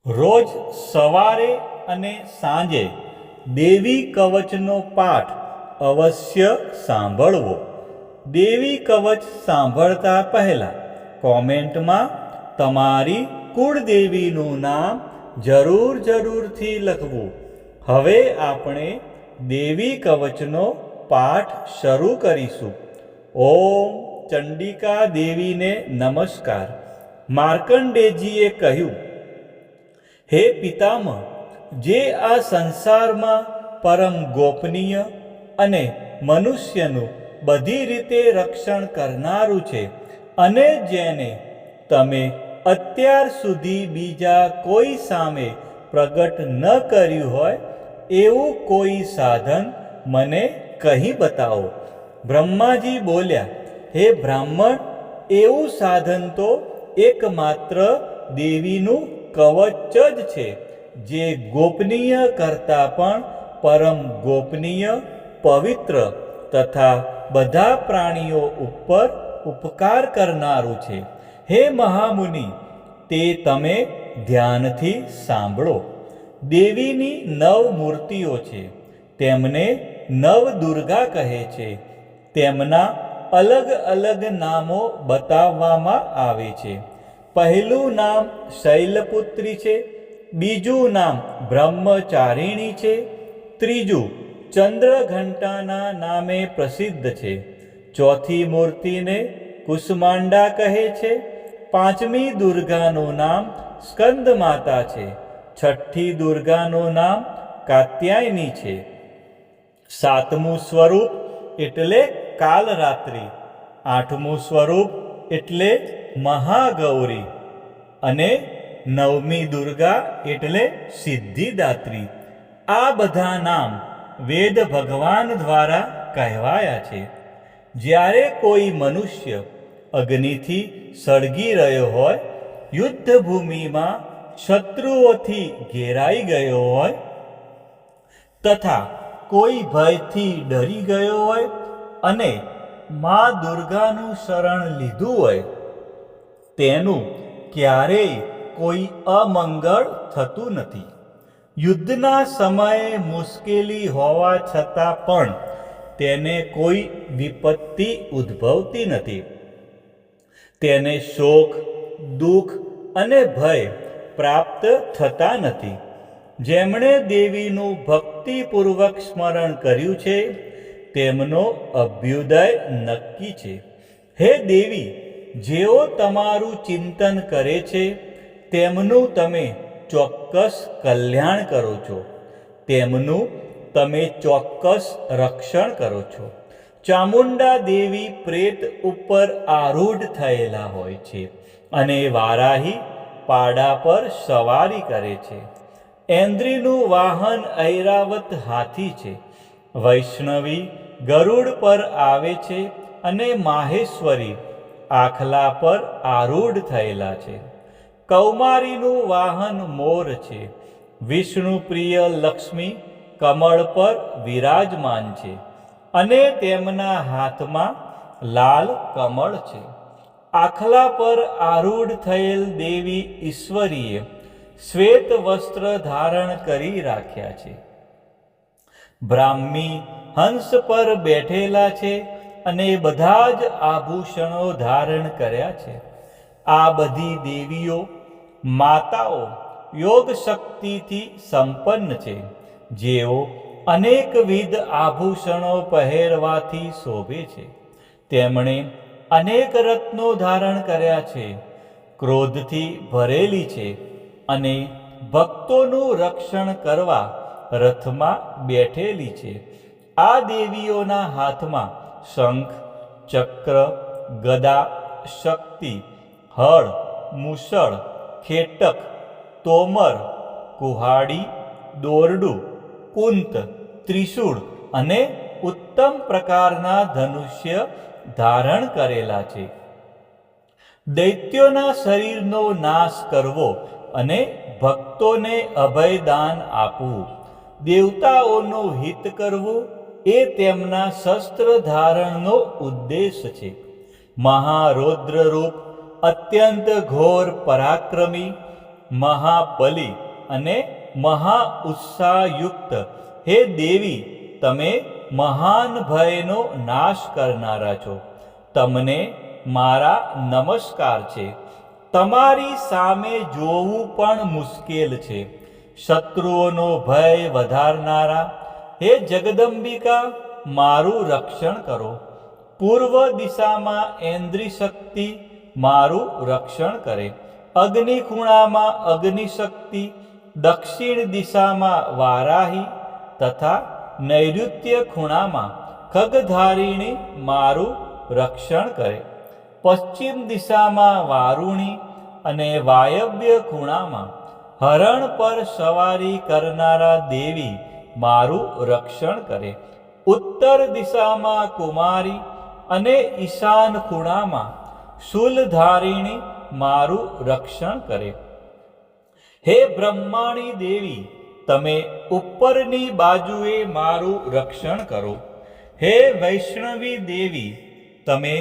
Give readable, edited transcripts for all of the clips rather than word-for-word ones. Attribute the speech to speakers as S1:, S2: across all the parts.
S1: રોજ સવારે અને સાંજે દેવી કવચનો પાઠ અવશ્ય સાંભળવો. દેવી કવચ સાંભળતા પહેલાં કોમેન્ટમાં તમારી કુળદેવીનું નામ જરૂરથી લખવું. હવે આપણે દેવી કવચનો પાઠ શરૂ કરીશું. ઓમ ચંડિકા દેવીને નમસ્કાર. માર્કંડેયજીએ કહ્યું, હે પિતામહ, જે આ સંસારમાં પરમ ગોપનીય અને મનુષ્યનું બધી રીતે રક્ષણ કરનારું છે અને જેને તમે અત્યાર સુધી બીજા કોઈ સામે પ્રગટ ન કર્યું હોય એવું કોઈ સાધન મને કહી બતાવો. બ્રહ્માજી બોલ્યા, હે બ્રાહ્મણ, એવું સાધન તો એકમાત્ર દેવીનું કવચ જ છે, જે ગોપનીય કરતાં પણ પરમ ગોપનીય, પવિત્ર તથા બધા પ્રાણીઓ ઉપર ઉપકાર કરનારું છે. હે મહામુનિ, તે તમે ધ્યાનથી સાંભળો. દેવીની 9 મૂર્તિઓ છે. તેમને નવદુર્ગા કહે છે. તેમના અલગ અલગ નામો બતાવવામાં આવે છે. પહેલું નામ શૈલપુત્રી છે, બીજું નામ બ્રહ્મચારિણી છે, ત્રીજું ચંદ્રઘંટાના નામે પ્રસિદ્ધ છે, ચોથી મૂર્તિને કુષ્માંડા કહે છે, પાંચમી દુર્ગાનું નામ સ્કંદમાતા છે, છઠ્ઠી દુર્ગાનું નામ કાત્યાયની છે, સાતમું સ્વરૂપ એટલે કાલરાત્રિ, આઠમું સ્વરૂપ એટલે મહાગૌરી અને નવમી દુર્ગા એટલે સિદ્ધિદાત્રી. આ બધા નામ વેદ ભગવાન દ્વારા કહેવાયા છે. જ્યારે કોઈ મનુષ્ય અગ્નિથી સળગી રહ્યો હોય, યુદ્ધભૂમિમાં શત્રુઓથી ઘેરાઈ ગયો હોય તથા કોઈ ભયથી ડરી ગયો હોય અને મા દુર્ગાનું શરણ લીધું હોય, તેનું ક્યારેય કોઈ અમંગળ થતું નથી. યુદ્ધના સમયે મુશ્કેલી હોવા છતાં પણ તેને કોઈ વિપત્તિ ઉદ્ભવતી નથી. તેને શોક, દુઃખ અને ભય પ્રાપ્ત થતા નથી. જેમણે દેવીનું ભક્તિપૂર્વક સ્મરણ કર્યું છે તેમનો અભ્યુદય નક્કી છે. હે દેવી, જેઓ તમારું ચિંતન કરે છે તેમનું તમે ચોક્કસ કલ્યાણ કરો છો, તેમનું તમે ચોક્કસ રક્ષણ કરો છો. ચામુંડા દેવી પ્રેત ઉપર આરૂઢ થયેલા હોય છે અને વારાહી પાડા પર સવારી કરે છે. ઐન્દ્રીનું વાહન ઐરાવત હાથી છે. વૈષ્ણવી ગરુડ પર આવે છે અને માહેશ્વરી આખલા પર આરૂઢ થયેલા છે. કૌમારીનું વાહન મોર છે. વિષ્ણુ પ્રિય લક્ષ્મી કમળ પર વિરાજમાન છે અને તેમના હાથમાં લાલ કમળ છે. આખલા પર આરૂઢ થયેલ દેવી ઈશ્વરીએ શ્વેત વસ્ત્ર ધારણ કરી રાખ્યા છે. બ્રાહ્મી હંસ પર બેઠેલા છે અને બધા જ આભૂષણો ધારણ કર્યા છે. આ બધી દેવીઓ માતાઓ યોગ શક્તિથી સંપન્ન છે, જેઓ અનેકવિધ આભૂષણો પહેરવાથી શોભે છે. તેમણે અનેક રત્નો ધારણ કર્યા છે, ક્રોધથી ભરેલી છે અને ભક્તોનું રક્ષણ કરવા રથમાં બેઠેલી છે. આ દેવીઓના હાથમાં શંખ, ચક્ર, ગદા, શક્તિ, હળ, મૂષળ, ખેટક, તોમર, કુહાડી, દોરડું, કુંત, ત્રિશૂળ અને ઉત્તમ પ્રકારના ધનુષ્ય ધારણ કરેલા છે. દૈત્યોના શરીરનો નાશ કરવો અને ભક્તોને અભયદાન આપવું, દેવતાઓનું હિત કરવું એ તેમના શસ્ત્ર ધારણનો ઉદ્દેશ છે. મહારૌદ્ર રૂપ, અત્યંત ઘોર પરાક્રમી, મહાબલી અને મહા ઉત્સાહયુક્ત હે દેવી, તમે મહાન ભયનો નાશ કરનારા છો. તમને મારા નમસ્કાર છે. તમારી સામે જોવું પણ મુશ્કેલ છે. શત્રુઓનો ભય વધારનારા હે જગદંબિકા, મારું રક્ષણ કરો. પૂર્વ દિશામાં ઐન્દ્રિશક્તિ મારું રક્ષણ કરે. અગ્નિ ખૂણામાં અગ્નિશક્તિ, દક્ષિણ દિશામાં વારાહી તથા નૈઋત્ય ખૂણામાં ખગધારિણી મારું રક્ષણ કરે. પશ્ચિમ દિશામાં વારુણી અને વાયવ્ય ખૂણામાં હરણ પર સવારી કરનારા દેવી મારું રક્ષણ કરે. ઉત્તર દિશામાં કુમારી અને ઈશાન ખૂણામાં શૂલધારિણી મારું રક્ષણ કરે. હે બ્રહ્માણી દેવી, તમે ઉપરની બાજુએ મારું રક્ષણ કરો. હે વૈષ્ણવી દેવી, તમે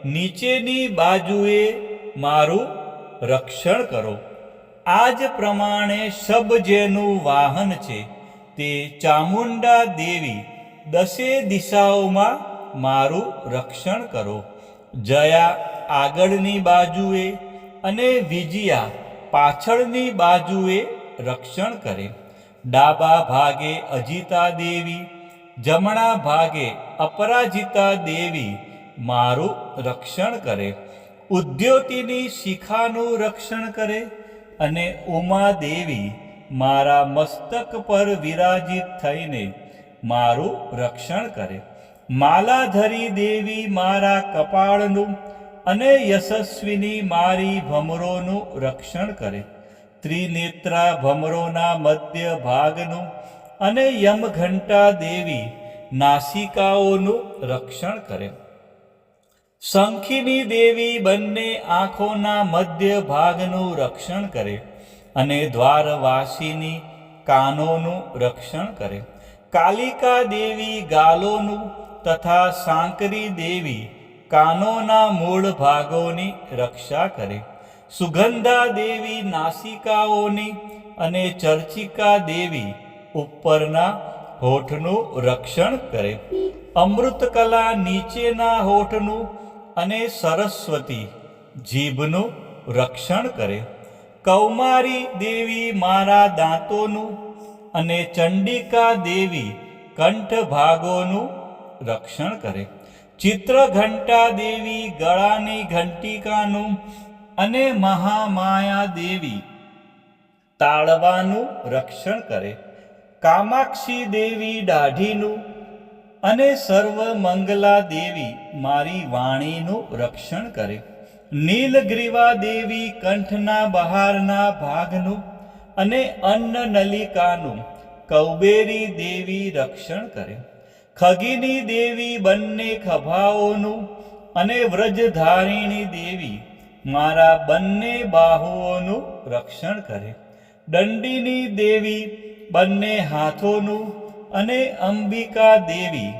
S1: નીચેની બાજુએ મારું રક્ષણ કરો. આ જ પ્રમાણે શબ જેનું વાહન છે તે ચામુંડા દેવી, દસે દિશાઓમાં મારું રક્ષણ કરો. જયા આગળની બાજુએ અને વિજયા પાછળની બાજુએ રક્ષણ કરે. ડાબા ભાગે અજિતા દેવી, જમણા ભાગે અપરાજિતા દેવી મારું રક્ષણ કરે. ઉદ્યોતિની શિખાનું રક્ષણ કરે અને ઉમા દેવી મારા મસ્તક પર વિરાજિત થઈને મારું રક્ષણ કરે. માલાધરી દેવી મારા કપાળનું અને યશસ્વિની મારી ભમરોનું રક્ષણ કરે. ત્રિનેત્રા ભમરોના મધ્ય ભાગનું અને યમઘંટા દેવી નાસિકાઓનું રક્ષણ કરે. શંખિની દેવી બંને આંખોના મધ્ય ભાગનું રક્ષણ કરે અને દ્વારવાસીની કાનોનું રક્ષણ કરે. કાલિકા દેવી ગાલોનું તથા સાંકરી દેવી કાનોના મૂળ ભાગોની રક્ષા કરે. સુગંધા દેવી નાસિકાઓની અને ચર્ચિકા દેવી ઉપરના હોઠનું રક્ષણ કરે. અમૃતકલા નીચેના હોઠનું અને સરસ્વતી જીભનું રક્ષણ કરે. કૌમારી દેવી મારા દાંતોનું અને ચંડિકા દેવી કંઠ ભાગોનું રક્ષણ કરે. ચિત્રઘંટા દેવી ગળાની ઘંટિકાનું અને મહામાયા દેવી તાળવાનું રક્ષણ કરે. કામાક્ષી દેવી દાઢીનું અને સર્વમંગલા દેવી મારી વાણીનું રક્ષણ કરે. નીલગ્રીવા દેવી કંઠના બહારના ભાગનું અને અન્નનલિકાનું કૌબેરી દેવી રક્ષણ કરે. ખગીની દેવી બંને ખભાઓનું અને વ્રજધારિણી દેવી મારા બંને બાહુઓનું રક્ષણ કરે. દંડીની દેવી બંને હાથોનું અને અંબિકા દેવી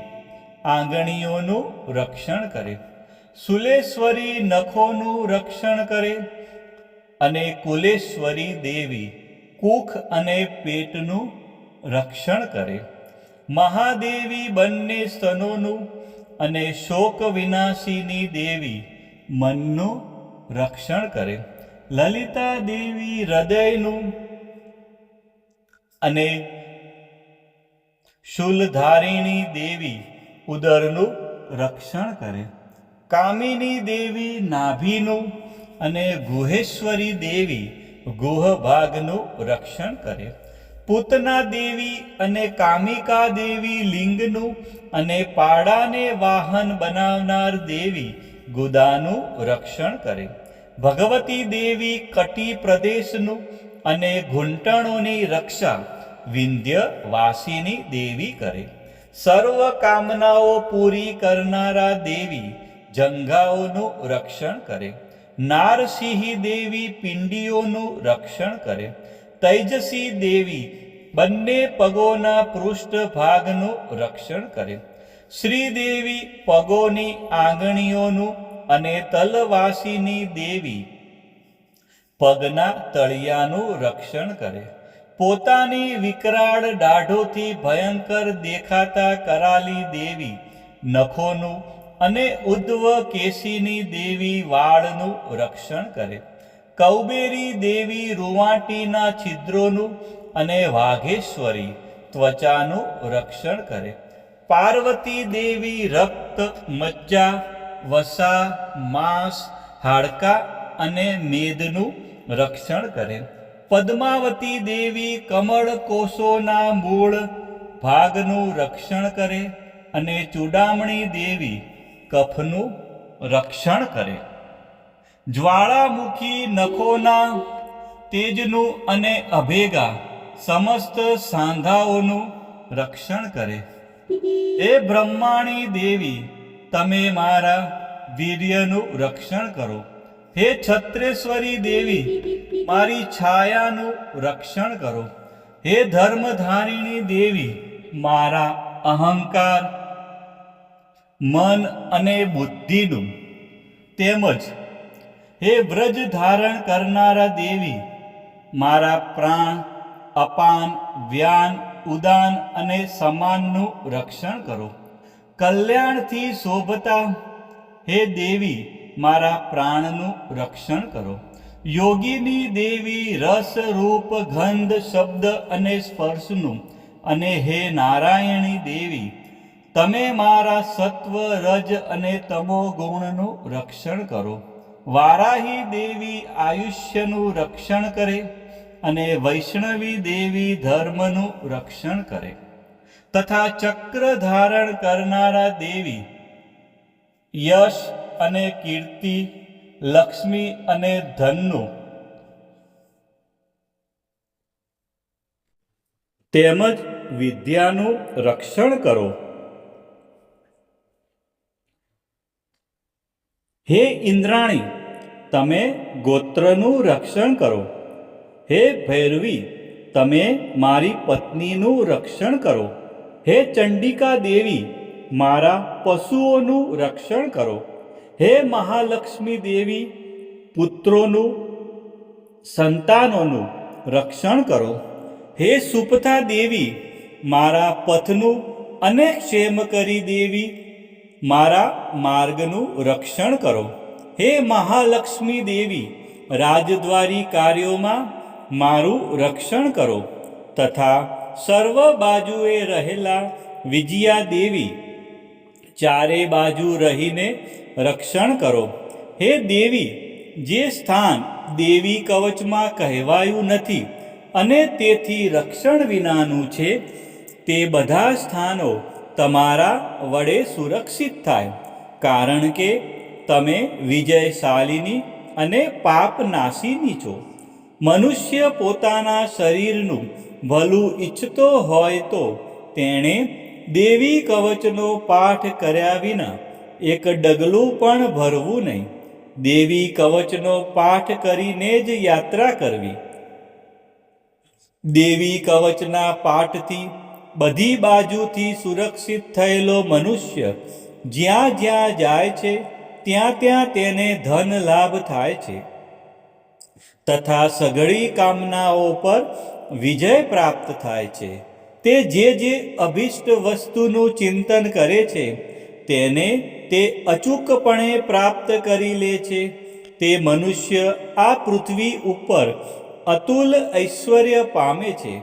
S1: આંગળીઓનું રક્ષણ કરે. સુલેશ્વરી નખોનું રક્ષણ કરે અને કુલેશ્વરી દેવી કુખ અને પેટનું રક્ષણ કરે. મહાદેવી બંને સ્તનોનું અને શોક વિનાશીની દેવી મનનું રક્ષણ કરે. લલિતા દેવી હૃદયનું અને શૂલધારિણી દેવી ઉદરનું રક્ષણ કરે. કામિની દેવી નાભીનું અને ગુહેશ્વરી દેવી ગુહ ભાગનું રક્ષણ કરે. પૂતના દેવી અને કામિકા દેવી લિંગનું અને પાડાને વાહન બનાવનાર દેવી ગુદાનું રક્ષણ કરે. ભગવતી દેવી કટી પ્રદેશનું અને ઘૂંટણોની રક્ષા વિંધ્યવાસીની દેવી કરે. સર્વ કામનાઓ પૂરી કરનારા દેવી જંઘાઓનું રક્ષણ કરે. નારસિંહી દેવી પિંડીઓનું રક્ષણ કરે. તૈજસી દેવી બંને પગોના પૃષ્ઠ ભાગનું રક્ષણ કરે. શ્રીદેવી પગોની આંગળીઓનું અને તલવાસીની દેવી પગના તળિયાનું રક્ષણ કરે. પોતાની વિકરાળ દાઢોથી ભયંકર દેખાતા કરાલી દેવી નખોનું અને ઉદ્ધવ કેશીની દેવી વાળનું રક્ષણ કરે. કૌબેરી દેવી રૂંવાટીના છિદ્રોનું અને વાઘેશ્વરી ત્વચાનું રક્ષણ કરે. પાર્વતી દેવી રક્ત, મજ્જા, વસા, માંસ, હાડકાં અને મેદનું રક્ષણ કરે. પદ્માવતી દેવી કમળ કોષોના મૂળ ભાગનું રક્ષણ કરે અને ચૂડામણી દેવી કફનું રક્ષણ કરે. જ્વાળામુખી નખોના તેજનું અને અભેગા સમસ્ત સાંધાઓનું રક્ષણ કરે. હે બ્રહ્માણી દેવી, તમે મારા વીર્યનું રક્ષણ કરો. હે છત્રેશ્વરી દેવી, મારી છાયાનું રક્ષણ કરો. હે ધર્મધારિણી દેવી, મારા અહંકાર, મન અને બુદ્ધિનું તેમજ હે વ્રજ ધારણ કરનારા દેવી, મારા પ્રાણ, અપાન, વ્યાન, ઉદાન અને સમાનનું રક્ષણ કરો. કલ્યાણથી શોભતા હે દેવી, મારા પ્રાણનું રક્ષણ કરો. યોગીની દેવી રસ, રૂપ, ગંધ, શબ્દ અને સ્પર્શનું અને હે નારાયણી દેવી, તમે મારા સત્વ, રજ અને તમો ગુણનું રક્ષણ કરો. વારાહી દેવી આયુષ્યનું રક્ષણ કરે અને વૈષ્ણવી દેવી ધર્મનું રક્ષણ કરે. તથા ચક્ર ધારણ કરનારા દેવી યશ અને કીર્તિ, લક્ષ્મી અને ધનનું તેમજ વિદ્યાનું રક્ષણ કરો. હે ઇન્દ્રાણી, તમે ગોત્રનું રક્ષણ કરો. હે ભૈરવી, તમે મારી પત્નીનું રક્ષણ કરો. હે ચંડિકા દેવી, મારા પશુઓનું રક્ષણ કરો. હે મહાલક્ષ્મી દેવી, પુત્રોનું, સંતાનોનું રક્ષણ કરો. હે સુપથા દેવી, મારા પથનું અને ક્ષેમકરી દેવી, મારા માર્ગનું રક્ષણ કરો. હે મહાલક્ષ્મી દેવી, રાજદ્વારી કાર્યોમાં મારું રક્ષણ કરો. તથા સર્વ બાજુએ રહેલા વિજયા દેવી, ચારે બાજુ રહીને રક્ષણ કરો. હે દેવી, જે સ્થાન દેવી કવચમાં કહેવાયું નથી અને તેથી રક્ષણ વિનાનું છે, તે બધા સ્થાનો તમારા વડે સુરક્ષિત થાય, કારણ કે તમે વિજયશાલિની અને પાપનાશીની છો. મનુષ્ય પોતાના શરીરનું ભલું ઈચ્છતો હોય તો તેણે દેવી કવચનો પાઠ કર્યા વિના એક ડગલું પણ ભરવું નહીં. દેવી કવચનો પાઠ કરીને જ યાત્રા કરવી. દેવી કવચના પાઠથી બધી બાજુથી સુરક્ષિત થયેલો મનુષ્ય જ્યાં જ્યાં જાય છે ત્યાં ત્યાં તેને ધન લાભ થાય છે તથા સઘળી કામનાઓ પર વિજય પ્રાપ્ત થાય છે. તે જે અભિષ્ટ વસ્તુનું ચિંતન કરે છે તેને તે અચૂકપણે પ્રાપ્ત કરી લે છે. તે મનુષ્ય આ પૃથ્વી ઉપર અતુલ ઐશ્વર્ય પામે છે.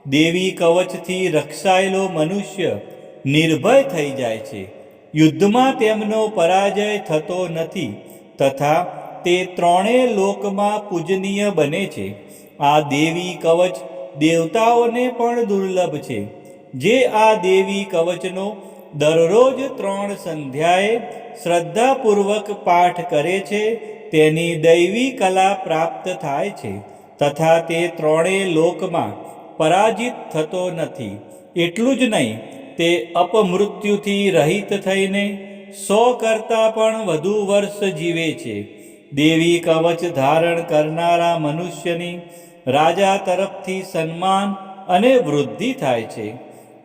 S1: દેવી કવચથી રક્ષાયેલો મનુષ્ય નિર્ભય થઈ જાય છે. યુદ્ધમાં તેમનો પરાજય થતો નથી તથા તે ત્રણેય લોકમાં પૂજનીય બને છે. આ દેવી કવચ દેવતાઓને પણ દુર્લભ છે. જે આ દેવી કવચનો દરરોજ 3 સંધ્યાએ શ્રદ્ધાપૂર્વક પાઠ કરે છે તેની દૈવી કલા પ્રાપ્ત થાય છે તથા તે ત્રણેય લોકમાં પરાજિત થતો નથી. એટલું જ નહીં, તે અપમૃત્યુથી રહિત થઈને 100 કરતાં પણ વધુ વર્ષ જીવે છે. દેવી કવચ ધારણ કરનારા મનુષ્યની રાજા તરફથી સન્માન અને વૃદ્ધિ થાય છે.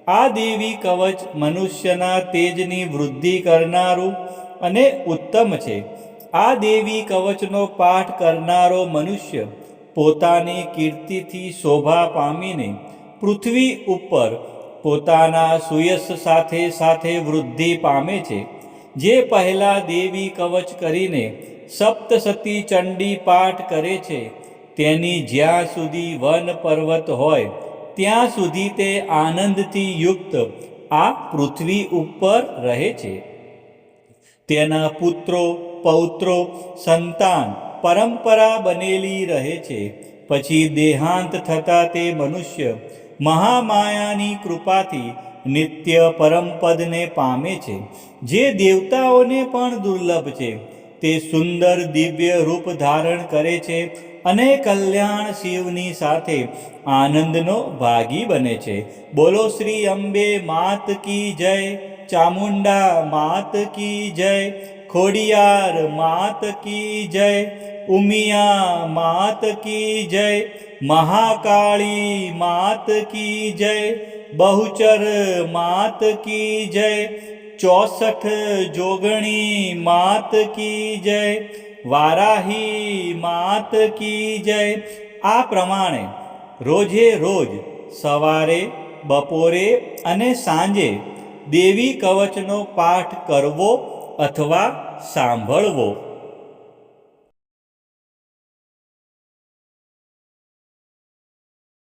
S1: આ દેવી કવચ મનુષ્યના તેજની વૃદ્ધિ કરનારું અને ઉત્તમ છે. આ દેવી કવચનો પાઠ કરનારો મનુષ્ય પોતાની કીર્તિથી શોભા પામીને પૃથ્વી ઉપર પોતાના સુયશ સાથે સાથે વૃદ્ધિ પામે છે. જે પહેલાં દેવી કવચ કરીને સપ્તસતી ચંડી પાઠ કરે છે, તેની જ્યાં સુધી વન પર્વત હોય ત્યાં સુધી તે આનંદથી યુક્ત આ પૃથ્વી ઉપર રહે છે. તેના પુત્રો પૌત્રો સંતાન પરંપરા બનેલી રહે છે. પછી દેહાંત થતાં તે મનુષ્ય મહામાયાની કૃપાથી નિત્ય પરમપદને પામે છે, જે દેવતાઓને પણ દુર્લભ છે. તે સુંદર દિવ્ય રૂપ ધારણ કરે છે અને કલ્યાણ શિવની સાથે આનંદનો ભાગી બને છે. બોલો શ્રી અંબે માત કી જય, ચામુંડા માત કી જય, ખોડિયાર માત કી જય, ઉમિયા માત કી જય, મહાકાળી માત કી જય, બહુચર માત કી જય, 64 જોગણી માત કી જય, વારાહી માત કી જય. આ પ્રમાણે રોજે રોજ સવારે, બપોરે અને સાંજે દેવી કવચનો પાઠ કરવો અથવા સાંભળવો.